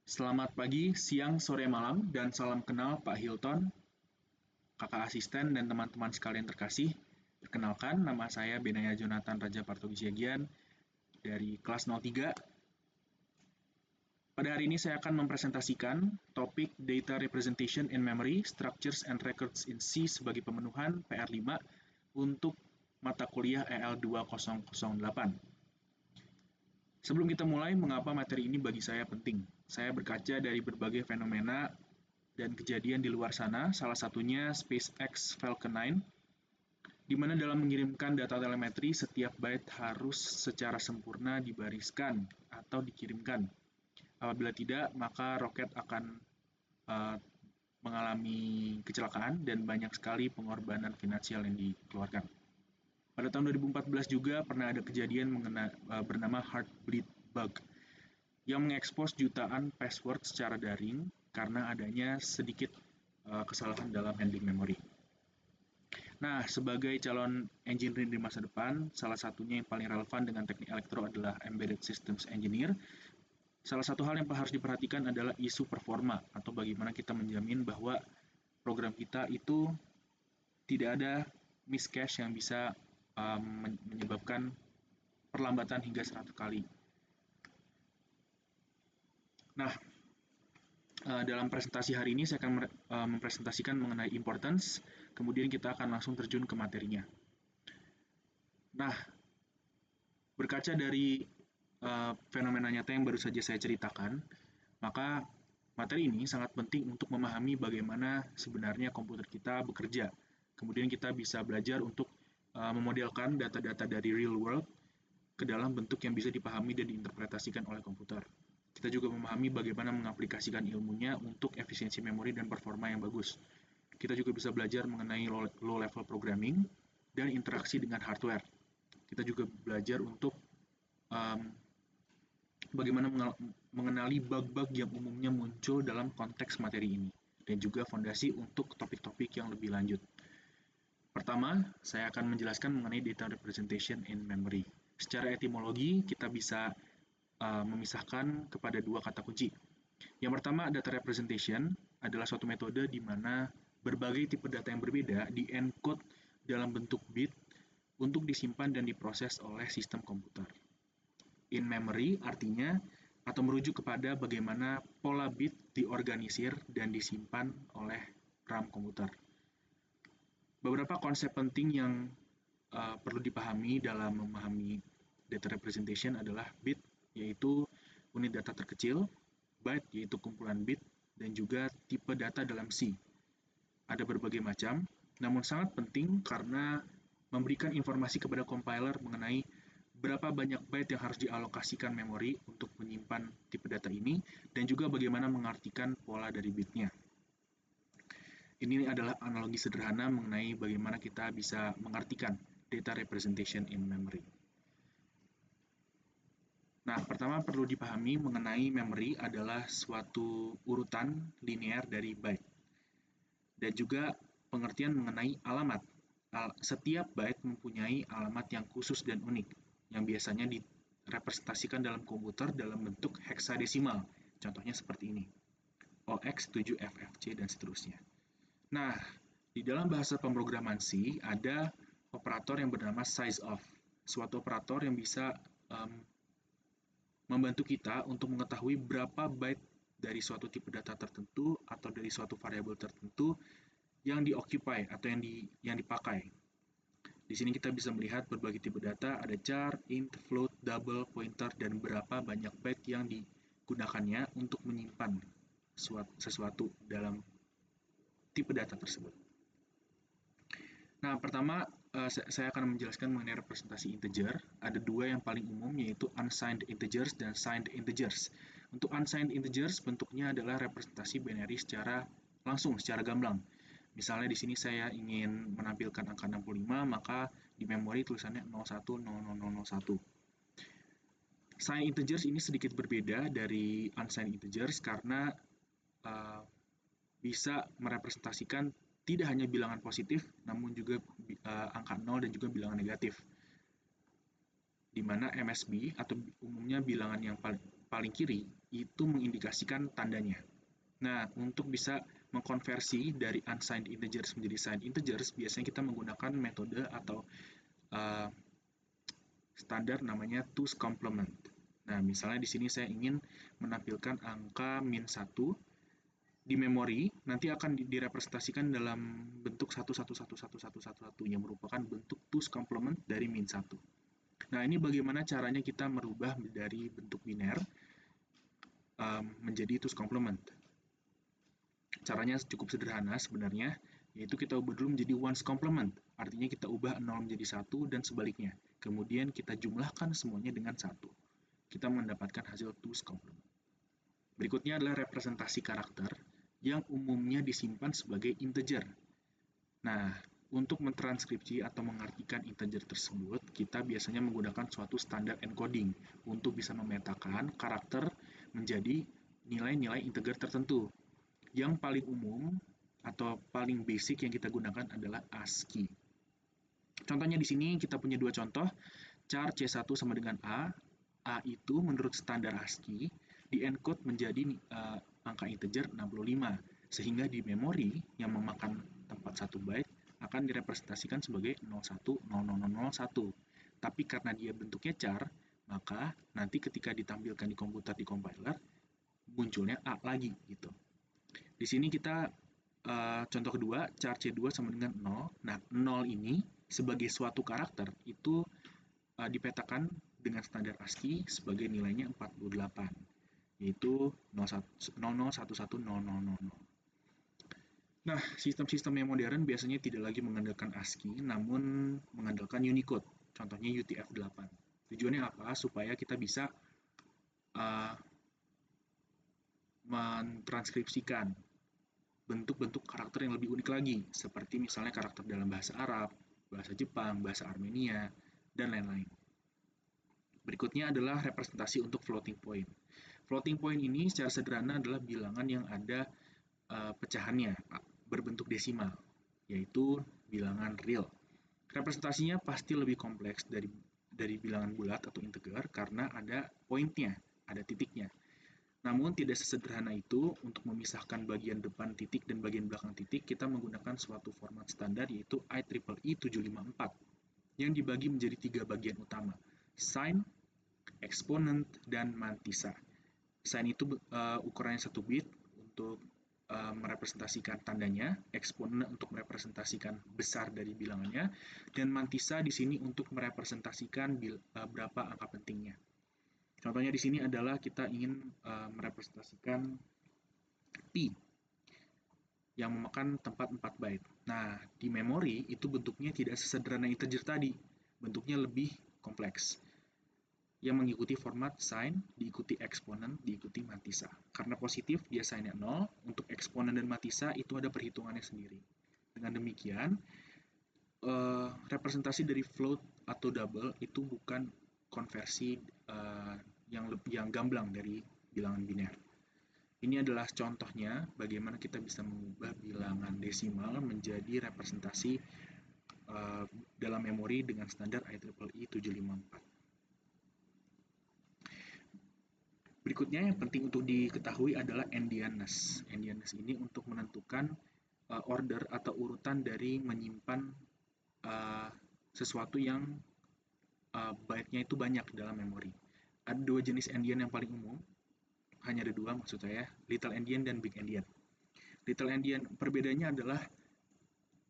Selamat pagi, siang, sore, malam, dan salam kenal Pak Hilton, kakak asisten, dan teman-teman sekalian terkasih. Perkenalkan, nama saya Benaya Jonathan Raja Partogi Siagian dari kelas 03. Pada hari ini saya akan mempresentasikan topik Data Representation in Memory, Structures and Records in C sebagai pemenuhan PR5 untuk mata kuliah EL 2008. Sebelum kita mulai, mengapa materi ini bagi saya penting? Saya berkaca dari berbagai fenomena dan kejadian di luar sana, salah satunya SpaceX Falcon 9, di mana dalam mengirimkan data telemetri, setiap byte harus secara sempurna dibariskan atau dikirimkan. Apabila tidak, maka roket akan mengalami kecelakaan dan banyak sekali pengorbanan finansial yang dikeluarkan. Pada tahun 2014 juga pernah ada kejadian bernama Heartbleed Bug yang mengekspos jutaan password secara daring karena adanya sedikit kesalahan dalam handling memory. Nah, sebagai calon engineer di masa depan, salah satunya yang paling relevan dengan teknik elektro adalah Embedded Systems Engineer. Salah satu hal yang harus diperhatikan adalah isu performa atau bagaimana kita menjamin bahwa program kita itu tidak ada miscache yang bisa menyebabkan perlambatan hingga 100 kali. Nah, dalam presentasi hari ini saya akan mempresentasikan mengenai importance, kemudian kita akan langsung terjun ke materinya. Nah, berkaca dari fenomena nyata yang baru saja saya ceritakan, maka materi ini sangat penting untuk memahami bagaimana sebenarnya komputer kita bekerja. Kemudian kita bisa belajar untuk memodelkan data-data dari real world ke dalam bentuk yang bisa dipahami dan diinterpretasikan oleh komputer. Kita juga memahami bagaimana mengaplikasikan ilmunya untuk efisiensi memori dan performa yang bagus. Kita juga bisa belajar mengenai low level programming dan interaksi dengan hardware. Kita juga belajar untuk bagaimana mengenali bug-bug yang umumnya muncul dalam konteks materi ini, dan juga fondasi untuk topik-topik yang lebih lanjut. Pertama, saya akan menjelaskan mengenai data representation in memory. Secara etimologi, kita bisa memisahkan kepada dua kata kunci. Yang pertama, data representation adalah suatu metode di mana berbagai tipe data yang berbeda di-encode dalam bentuk bit untuk disimpan dan diproses oleh sistem komputer. In memory artinya atau merujuk kepada bagaimana pola bit diorganisir dan disimpan oleh RAM komputer. Beberapa konsep penting yang perlu dipahami dalam memahami data representation adalah bit, yaitu unit data terkecil, byte, yaitu kumpulan bit, dan juga tipe data dalam C. Ada berbagai macam, namun sangat penting karena memberikan informasi kepada compiler mengenai berapa banyak byte yang harus dialokasikan memori untuk menyimpan tipe data ini, dan juga bagaimana mengartikan pola dari bitnya. Ini adalah analogi sederhana mengenai bagaimana kita bisa mengartikan data representation in memory. Nah, pertama perlu dipahami mengenai memory adalah suatu urutan linear dari byte. Dan juga pengertian mengenai alamat. Setiap byte mempunyai alamat yang khusus dan unik, yang biasanya direpresentasikan dalam komputer dalam bentuk heksadesimal. Contohnya seperti ini. OX, 7FFC, dan seterusnya. Nah, di dalam bahasa pemrograman C ada operator yang bernama sizeof, suatu operator yang bisa membantu kita untuk mengetahui berapa byte dari suatu tipe data tertentu atau dari suatu variabel tertentu yang dioccupy atau yang dipakai. Di sini kita bisa melihat berbagai tipe data, ada char, int, float, double, pointer, dan berapa banyak byte yang digunakannya untuk menyimpan sesuatu dalam tipe data tersebut. Nah, pertama saya akan menjelaskan mengenai representasi integer. Ada dua yang paling umum, yaitu unsigned integers dan signed integers. Untuk unsigned integers bentuknya adalah representasi binary secara langsung, secara gamblang. Misalnya di sini saya ingin menampilkan angka 65, maka di memori tulisannya 010001. Signed integers ini sedikit berbeda dari unsigned integers karena bisa merepresentasikan tidak hanya bilangan positif, namun juga angka 0 dan juga bilangan negatif. Di mana MSB atau umumnya bilangan yang paling paling kiri itu mengindikasikan tandanya. Nah, untuk bisa mengkonversi dari unsigned integers menjadi signed integers, biasanya kita menggunakan metode atau uh, standar namanya 2's complement. Nah, misalnya di sini saya ingin menampilkan angka min 1 di memori, nanti akan direpresentasikan dalam bentuk 1111111 yang merupakan bentuk 2's complement dari min 1. Nah, ini bagaimana caranya kita merubah dari bentuk biner menjadi 2's complement. Caranya cukup sederhana sebenarnya, yaitu kita ubah dulu menjadi 1's complement. Artinya kita ubah 0 menjadi 1 dan sebaliknya. Kemudian kita jumlahkan semuanya dengan 1. Kita mendapatkan hasil 2's complement. Berikutnya adalah representasi karakter yang umumnya disimpan sebagai integer. Nah, untuk mentranskripsi atau mengartikan integer tersebut, kita biasanya menggunakan suatu standar encoding untuk bisa memetakan karakter menjadi nilai-nilai integer tertentu. Yang paling umum atau paling basic yang kita gunakan adalah ASCII. Contohnya di sini kita punya dua contoh, char C1 sama dengan A. A itu menurut standar ASCII di-encode menjadi angka integer 65, sehingga di memori yang memakan tempat 1 byte akan direpresentasikan sebagai 010001. Tapi karena dia bentuknya char, maka nanti ketika ditampilkan di komputer di compiler, munculnya A lagi gitu. Di sini kita contoh kedua, char C2 sama dengan 0. Nah, 0 ini sebagai suatu karakter itu dipetakan dengan standar ASCII sebagai nilainya 48, yaitu 00110000. Nah, sistem-sistem yang modern biasanya tidak lagi mengandalkan ASCII, namun mengandalkan Unicode, contohnya UTF-8. Tujuannya apa? Supaya kita bisa mentranskripsikan bentuk-bentuk karakter yang lebih unik lagi, seperti misalnya karakter dalam bahasa Arab, bahasa Jepang, bahasa Armenia, dan lain-lain. Berikutnya adalah representasi untuk floating point. Floating point ini secara sederhana adalah bilangan yang ada pecahannya berbentuk desimal, yaitu bilangan real. Representasinya pasti lebih kompleks dari bilangan bulat atau integer karena ada pointnya, ada titiknya. Namun tidak sesederhana itu. Untuk memisahkan bagian depan titik dan bagian belakang titik, kita menggunakan suatu format standar yaitu IEEE 754 yang dibagi menjadi 3 bagian utama, sign, exponent, dan mantissa. Sign itu ukurannya 1 bit untuk merepresentasikan tandanya, exponent untuk merepresentasikan besar dari bilangannya, dan mantissa di sini untuk merepresentasikan berapa angka pentingnya. Contohnya di sini adalah kita ingin merepresentasikan pi yang memakan tempat 4 byte. Nah, di memori itu bentuknya tidak sesederhana integer tadi, bentuknya lebih kompleks. Yang mengikuti format sign, diikuti eksponen, diikuti mantissa. Karena positif, dia sign-nya 0. Untuk eksponen dan mantissa itu ada perhitungannya sendiri. Dengan demikian, representasi dari float atau double itu bukan konversi yang gamblang dari bilangan biner. Ini adalah contohnya bagaimana kita bisa mengubah bilangan desimal menjadi representasi dalam memori dengan standar IEEE 754. Berikutnya yang penting untuk diketahui adalah endianness. Endianness ini untuk menentukan order atau urutan dari menyimpan sesuatu yang byte-nya itu banyak dalam memori. Ada dua jenis endian yang paling umum, hanya ada dua maksud saya, little endian dan big endian. Little endian perbedaannya adalah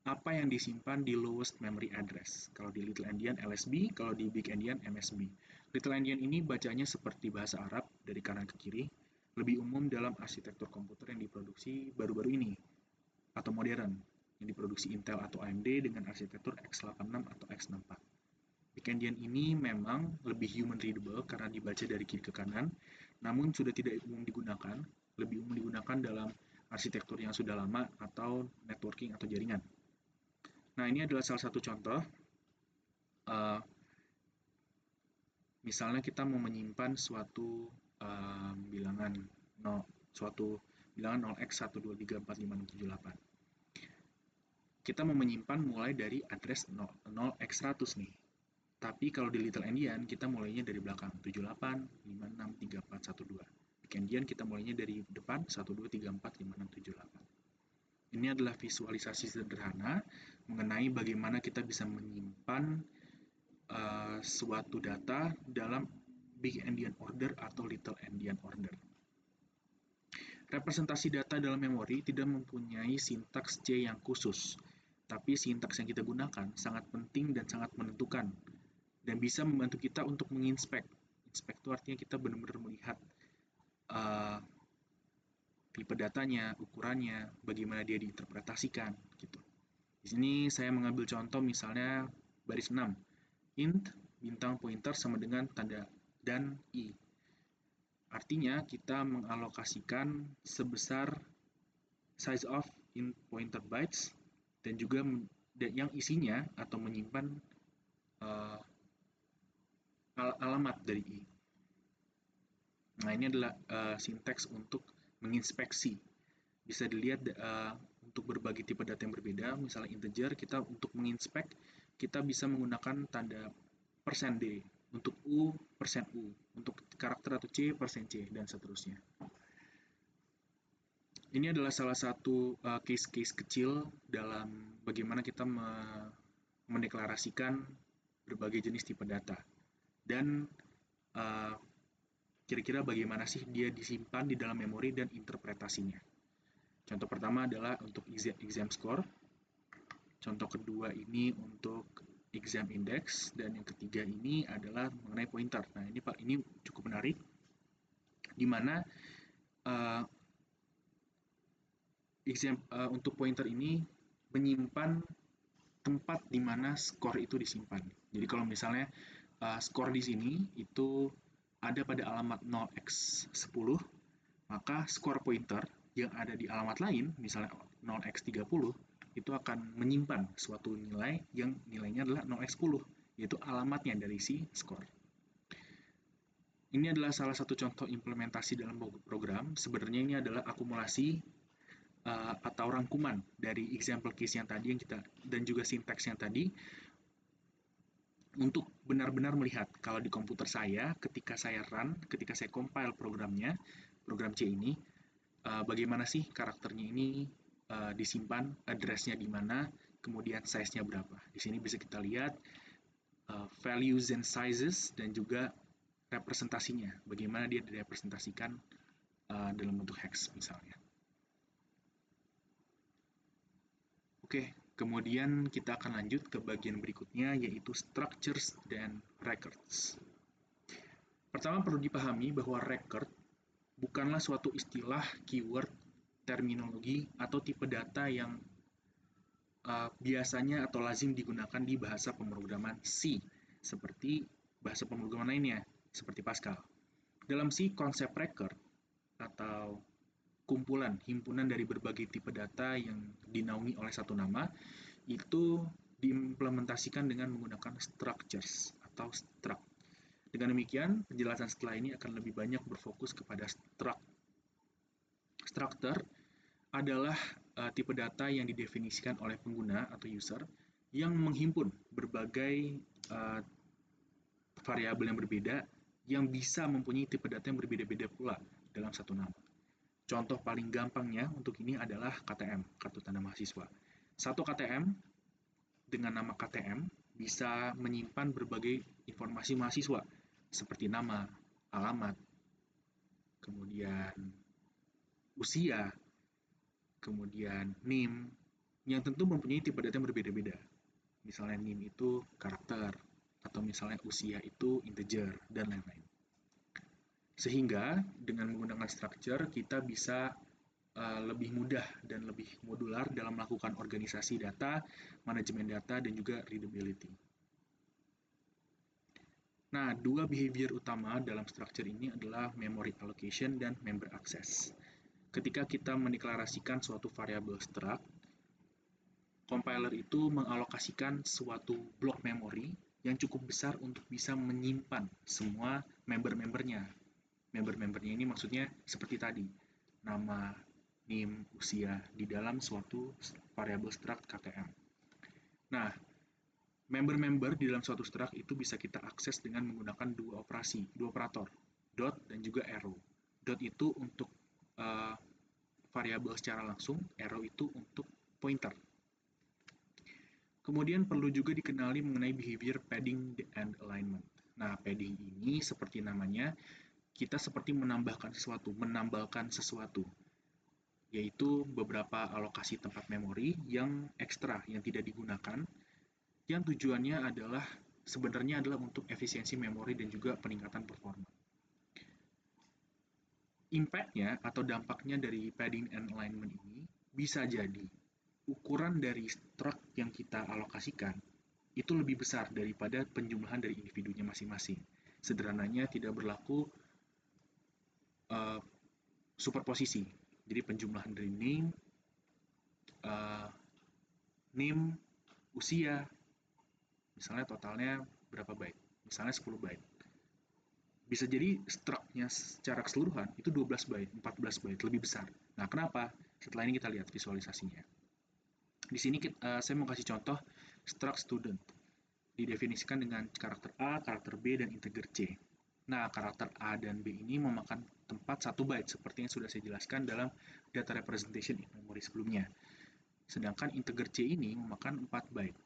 apa yang disimpan di lowest memory address. Kalau di little endian LSB, kalau di big endian MSB. Little endian ini bacanya seperti bahasa Arab dari kanan ke kiri, lebih umum dalam arsitektur komputer yang diproduksi baru-baru ini atau modern, yang diproduksi Intel atau AMD dengan arsitektur x86 atau x64. Big endian ini memang lebih human readable karena dibaca dari kiri ke kanan, namun sudah tidak umum digunakan, lebih umum digunakan dalam arsitektur yang sudah lama atau networking atau jaringan. Nah, ini adalah salah satu contoh. Misalnya kita mau menyimpan suatu bilangan 0x123456778. Kita mau menyimpan mulai dari address 0x100 nih. Tapi kalau di Little Endian kita mulainya dari belakang, 78, 56, 34, 12. Big Endian kita mulainya dari depan, 12, 34, 56, 78. Ini adalah visualisasi sederhana mengenai bagaimana kita bisa menyimpan suatu data dalam Big Endian order atau Little Endian order. Representasi data dalam memori tidak mempunyai sintaks C yang khusus, tapi sintaks yang kita gunakan sangat penting dan sangat menentukan, dan bisa membantu kita untuk menginspek. Inspek itu artinya kita benar-benar melihat uh, tipe datanya, ukurannya, bagaimana dia diinterpretasikan, gitu. Di sini saya mengambil contoh misalnya baris 6, int bintang pointer sama dengan tanda dan i. Artinya kita mengalokasikan sebesar size of int pointer bytes dan juga yang isinya atau menyimpan uh, alamat dari i. Nah, ini adalah sinteks untuk menginspeksi. Bisa dilihat untuk berbagai tipe data yang berbeda, misalnya integer, kita untuk menginspek, kita bisa menggunakan tanda %d, untuk U, %u, untuk karakter atau C, %c, dan seterusnya. Ini adalah salah satu case-case kecil dalam bagaimana kita mendeklarasikan berbagai jenis tipe data. Dan kira-kira bagaimana sih dia disimpan di dalam memori dan interpretasinya. Contoh pertama adalah untuk exam score. Contoh kedua ini untuk exam index, dan yang ketiga ini adalah mengenai pointer. Nah, ini cukup menarik, di mana untuk pointer ini menyimpan tempat di mana skor itu disimpan. Jadi kalau misalnya skor di sini itu ada pada alamat 0x10, maka skor pointer yang ada di alamat lain, misalnya 0x30, itu akan menyimpan suatu nilai yang nilainya adalah 0x10, yaitu alamatnya dari si skor. Ini adalah salah satu contoh implementasi dalam program. Sebenarnya ini adalah akumulasi atau rangkuman dari example case yang tadi dan juga syntax yang tadi, untuk benar-benar melihat kalau di komputer saya, ketika saya compile programnya, program C ini, bagaimana sih karakternya ini disimpan, address-nya di mana, kemudian size-nya berapa. Di sini bisa kita lihat values and sizes dan juga representasinya, bagaimana dia direpresentasikan dalam bentuk hex misalnya. Oke, kemudian kita akan lanjut ke bagian berikutnya, yaitu structures dan records. Pertama perlu dipahami bahwa record bukanlah suatu istilah, keyword, terminologi, atau tipe data yang biasanya atau lazim digunakan di bahasa pemrograman C, seperti bahasa pemrograman lainnya, seperti Pascal. Dalam C, konsep record atau himpunan dari berbagai tipe data yang dinaungi oleh satu nama, itu diimplementasikan dengan menggunakan structures atau struct. Dengan demikian, penjelasan setelah ini akan lebih banyak berfokus kepada struct. Structure adalah tipe data yang didefinisikan oleh pengguna atau user yang menghimpun berbagai variabel yang berbeda yang bisa mempunyai tipe data yang berbeda-beda pula dalam satu nama. Contoh paling gampangnya untuk ini adalah KTM, kartu tanda mahasiswa. Satu KTM dengan nama KTM bisa menyimpan berbagai informasi mahasiswa, seperti nama, alamat, kemudian usia, kemudian NIM, yang tentu mempunyai tipe data yang berbeda-beda. Misalnya NIM itu karakter, atau misalnya usia itu integer, dan lain-lain. Sehingga dengan menggunakan structure, kita bisa lebih mudah dan lebih modular dalam melakukan organisasi data, manajemen data, dan juga readability. Nah, dua behavior utama dalam structure ini adalah memory allocation dan member access. Ketika kita mendeklarasikan suatu variabel struct, compiler itu mengalokasikan suatu blok memori yang cukup besar untuk bisa menyimpan semua member-membernya. Member-membernya ini maksudnya seperti tadi, nama, NIM, usia, di dalam suatu variabel struct KTM. Nah, Member-member di dalam suatu struct itu bisa kita akses dengan menggunakan dua operator, dot dan juga arrow. Dot itu untuk uh, variabel secara langsung, arrow itu untuk pointer. Kemudian perlu juga dikenali mengenai behavior padding and alignment. Nah, padding ini seperti namanya, kita seperti menambalkan sesuatu, yaitu beberapa alokasi tempat memori yang ekstra, yang tidak digunakan, yang tujuannya sebenarnya adalah untuk efisiensi memori dan juga peningkatan performa. Impact-nya atau dampaknya dari padding and alignment ini bisa jadi ukuran dari struct yang kita alokasikan itu lebih besar daripada penjumlahan dari individunya masing-masing. Sederhananya tidak berlaku uh, superposisi. Jadi penjumlahan dari uh, name, usia, misalnya totalnya berapa byte? Misalnya 10 byte. Bisa jadi struct-nya secara keseluruhan itu 12 byte, 14 byte, lebih besar. Nah, kenapa? Setelah ini kita lihat visualisasinya. Di sini saya mau kasih contoh struct student. Didefinisikan dengan karakter A, karakter B, dan integer C. Nah, karakter A dan B ini memakan tempat 1 byte, seperti yang sudah saya jelaskan dalam data representation in memory sebelumnya. Sedangkan integer C ini memakan 4 byte.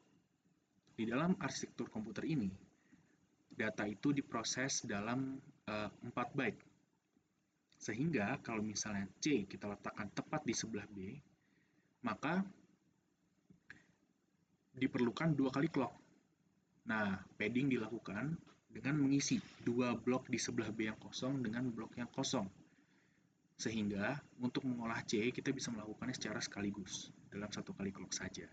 Di dalam arsitektur komputer ini, data itu diproses dalam 4 byte. Sehingga kalau misalnya C kita letakkan tepat di sebelah B, maka diperlukan 2 kali clock. Nah, padding dilakukan dengan mengisi 2 blok di sebelah B yang kosong dengan blok yang kosong. Sehingga untuk mengolah C, kita bisa melakukannya secara sekaligus, dalam 1 kali clock saja.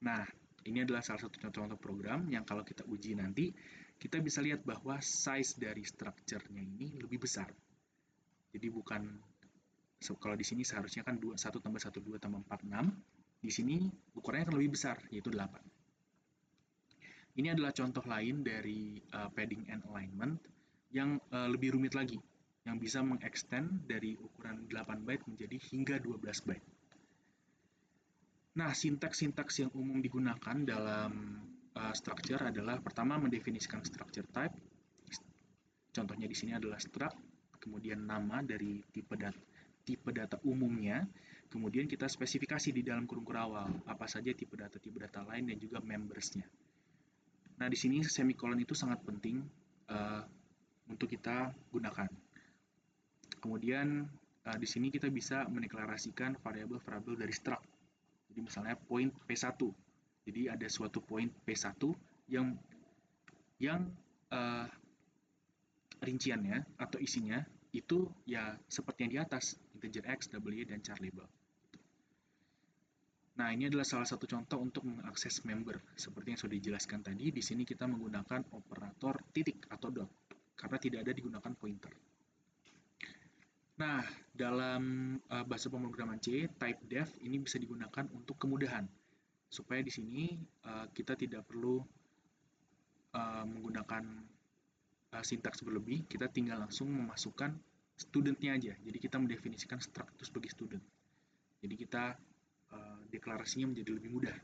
Nah, ini adalah salah satu contoh program yang kalau kita uji nanti, kita bisa lihat bahwa size dari structure-nya ini lebih besar. Jadi bukan, kalau di sini seharusnya kan 1 tambah 1, 2 tambah 4, 6. Di sini ukurannya akan lebih besar, yaitu 8. Ini adalah contoh lain dari padding and alignment yang lebih rumit lagi, yang bisa mengextend dari ukuran 8 byte menjadi hingga 12 byte. Nah, sintaks-sintaks yang umum digunakan dalam structure adalah pertama mendefinisikan structure type. Contohnya di sini adalah struct, kemudian nama dari tipe data umumnya, kemudian kita spesifikasi di dalam kurung awal apa saja tipe data lain dan juga members-nya. Nah, di sini semikolon itu sangat penting untuk kita gunakan. Kemudian di sini kita bisa mendeklarasikan variabel-variabel dari struct. Jadi misalnya point P1. Jadi ada suatu point P1 yang rinciannya atau isinya itu ya seperti yang di atas, integer X, W, dan char label. Nah, ini adalah salah satu contoh untuk mengakses member. Seperti yang sudah dijelaskan tadi, di sini kita menggunakan operator titik atau dot, karena tidak ada digunakan pointer. Nah, dalam bahasa pemrograman C, type def ini bisa digunakan untuk kemudahan. Supaya di sini kita tidak perlu menggunakan sintaks berlebih, kita tinggal langsung memasukkan studentnya aja. Jadi kita mendefinisikan struct itu sebagai student. Jadi kita deklarasinya menjadi lebih mudah.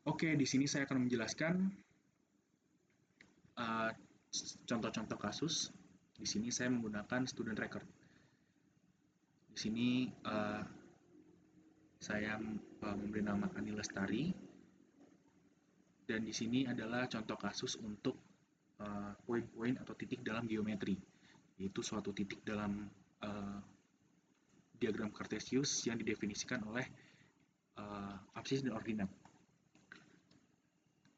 Oke, di sini saya akan menjelaskan contoh-contoh kasus. Di sini saya menggunakan student record. Di sini saya memberi nama Ani Lestari. Dan di sini adalah contoh kasus untuk poin-poin atau titik dalam geometri, yaitu suatu titik dalam diagram Cartesius yang didefinisikan oleh absis dan ordinat.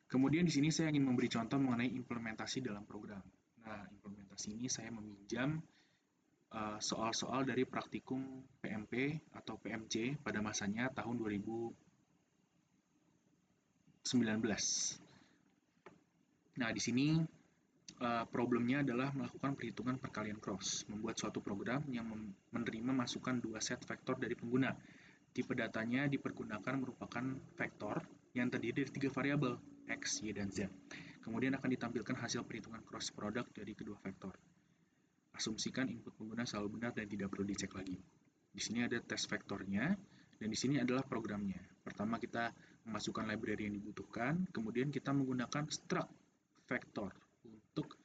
Kemudian di sini saya ingin memberi contoh mengenai implementasi dalam program. Nah, implementasi ini saya meminjam soal-soal dari praktikum PMP atau PMC pada masanya tahun 2019. Nah, di sini problemnya adalah melakukan perhitungan perkalian cross, membuat suatu program yang menerima masukan 2 set vektor dari pengguna. Tipe datanya dipergunakan merupakan vektor yang terdiri dari 3 variabel, X, Y, dan Z. Kemudian akan ditampilkan hasil perhitungan cross product dari kedua vektor. Asumsikan input pengguna selalu benar dan tidak perlu dicek lagi. Di sini ada tes vektornya, dan di sini adalah programnya. Pertama kita memasukkan library yang dibutuhkan, kemudian kita menggunakan struct vector untuk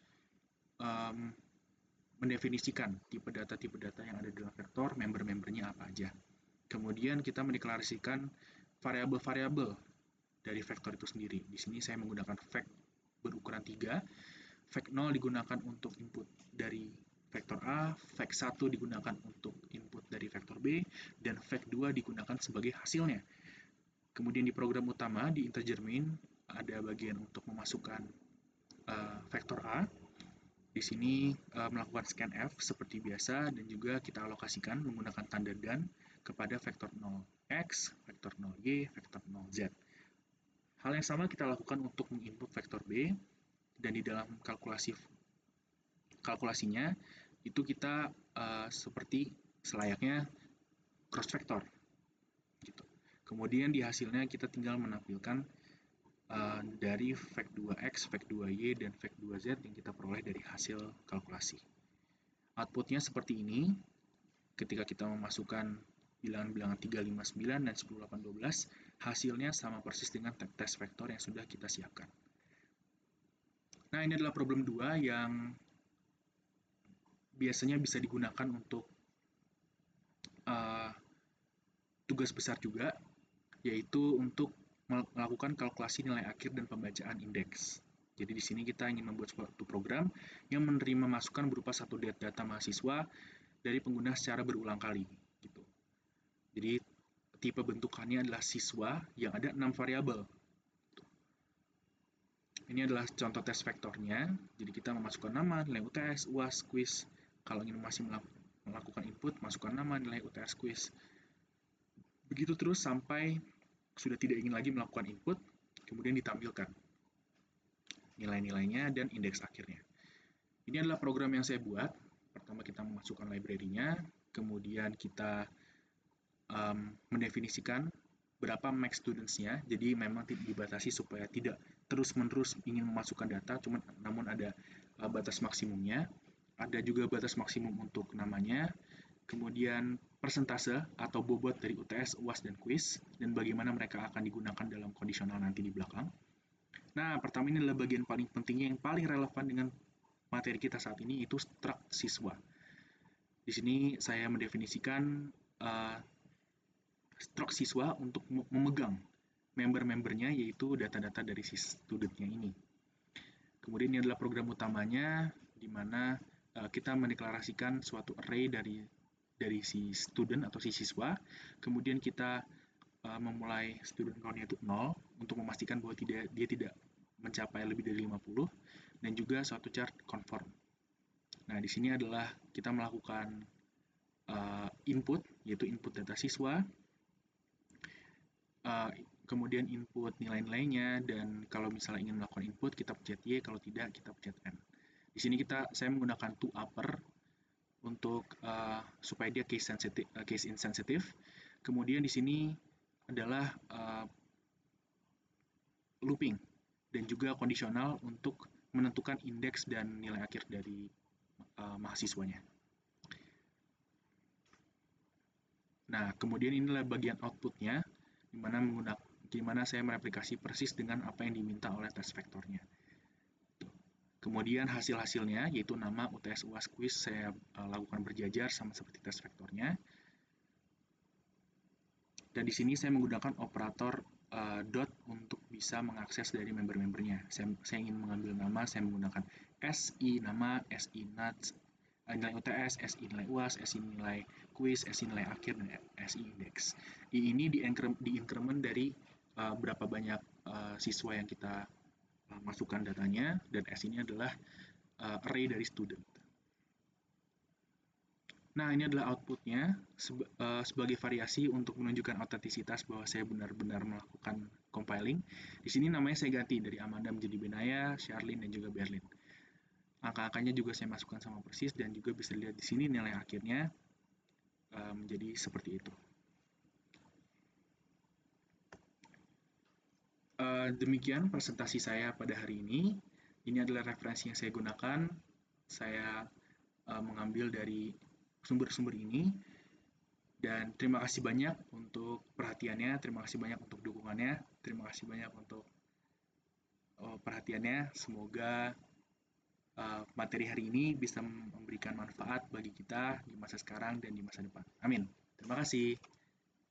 mendefinisikan tipe data yang ada dalam vektor, member-membernya apa aja. Kemudian kita mendeklarasikan variabel-variabel dari vektor itu sendiri. Di sini saya menggunakan vec berukuran 3, vec 0 digunakan untuk input dari vektor A, vec 1 digunakan untuk input dari vektor B, dan vec 2 digunakan sebagai hasilnya. Kemudian di program utama, di integer main, ada bagian untuk memasukkan vektor A. Di sini melakukan scanf seperti biasa, dan juga kita alokasikan menggunakan tanda dan kepada vektor 0x, vektor 0y, vektor 0z. Hal yang sama kita lakukan untuk menginput vektor B, dan di dalam kalkulasinya itu kita seperti selayaknya cross vector. Gitu. Kemudian di hasilnya kita tinggal menampilkan dari vec 2x, vec 2y, dan vec 2z yang kita peroleh dari hasil kalkulasi. Outputnya seperti ini, ketika kita memasukkan bilangan-bilangan 3, 5, 9, dan 10, 8, 12, hasilnya sama persis dengan test vektor yang sudah kita siapkan. Nah, ini adalah problem 2 yang biasanya bisa digunakan untuk tugas besar juga, yaitu untuk melakukan kalkulasi nilai akhir dan pembacaan indeks. Jadi di sini kita ingin membuat suatu program yang menerima masukan berupa satu data mahasiswa dari pengguna secara berulang kali. Gitu. Jadi tipe bentukannya adalah siswa yang ada 6 variabel. Ini adalah contoh tes vektornya. Jadi kita memasukkan nama, nilai UTS, UAS, quiz. Kalau ingin masih melakukan input, masukkan nama, nilai UTS, quiz. Begitu terus sampai sudah tidak ingin lagi melakukan input, kemudian ditampilkan nilai-nilainya dan indeks akhirnya. Ini adalah program yang saya buat. Pertama kita memasukkan library-nya, kemudian kita mendefinisikan berapa max students-nya, jadi memang dibatasi supaya tidak terus-menerus ingin memasukkan data, namun ada batas maksimumnya. Ada juga batas maksimum untuk namanya, kemudian persentase atau bobot dari UTS, UAS, dan quiz, dan bagaimana mereka akan digunakan dalam kondisional nanti di belakang. Nah, pertama ini adalah bagian paling pentingnya yang paling relevan dengan materi kita saat ini, itu struct siswa. Di sini saya mendefinisikan struct siswa untuk memegang member-membernya, yaitu data-data dari si studentnya ini. Kemudian ini adalah program utamanya, di mana kita mendeklarasikan suatu array dari si student atau si siswa, kemudian kita memulai student count-nya itu 0 untuk memastikan bahwa dia tidak mencapai lebih dari 50, dan juga suatu chart conform. Nah, di sini adalah kita melakukan input, yaitu input data siswa, kemudian input nilai-nilainya, dan kalau misalnya ingin melakukan input, kita pencet Y, kalau tidak, kita pencet N. Di sini saya menggunakan toUpper untuk supaya dia case insensitive. Kemudian di sini adalah looping dan juga kondisional untuk menentukan indeks dan nilai akhir dari mahasiswanya. Nah, kemudian inilah bagian outputnya, di mana saya mereplikasi persis dengan apa yang diminta oleh tes vektornya. Kemudian hasil-hasilnya, yaitu nama, UTS, UAS, quiz, saya lakukan berjajar sama seperti tes vektornya. Dan di sini saya menggunakan operator dot untuk bisa mengakses dari member-membernya. Saya ingin mengambil nama, saya menggunakan SI nama, SI nuts, nilai UTS, SI nilai UAS, SI nilai quiz, SI nilai akhir, dan SI index. I ini di-increment dari berapa banyak siswa yang kita masukkan datanya, dan S ini adalah array dari student. Nah, ini adalah outputnya sebagai variasi untuk menunjukkan autentisitas bahwa saya benar-benar melakukan compiling. Di sini namanya saya ganti dari Amanda menjadi Benaya, Charlene, dan juga Berlin. Angka-angkanya juga saya masukkan sama persis, dan juga bisa dilihat di sini nilai akhirnya menjadi seperti itu. Demikian presentasi saya pada hari ini. Ini adalah referensi yang saya gunakan. Saya mengambil dari sumber-sumber ini, Dan terima kasih banyak untuk perhatiannya, terima kasih banyak untuk dukungannya, terima kasih banyak untuk perhatiannya. Semoga materi hari ini bisa memberikan manfaat bagi kita di masa sekarang dan di masa depan. Amin. Terima kasih.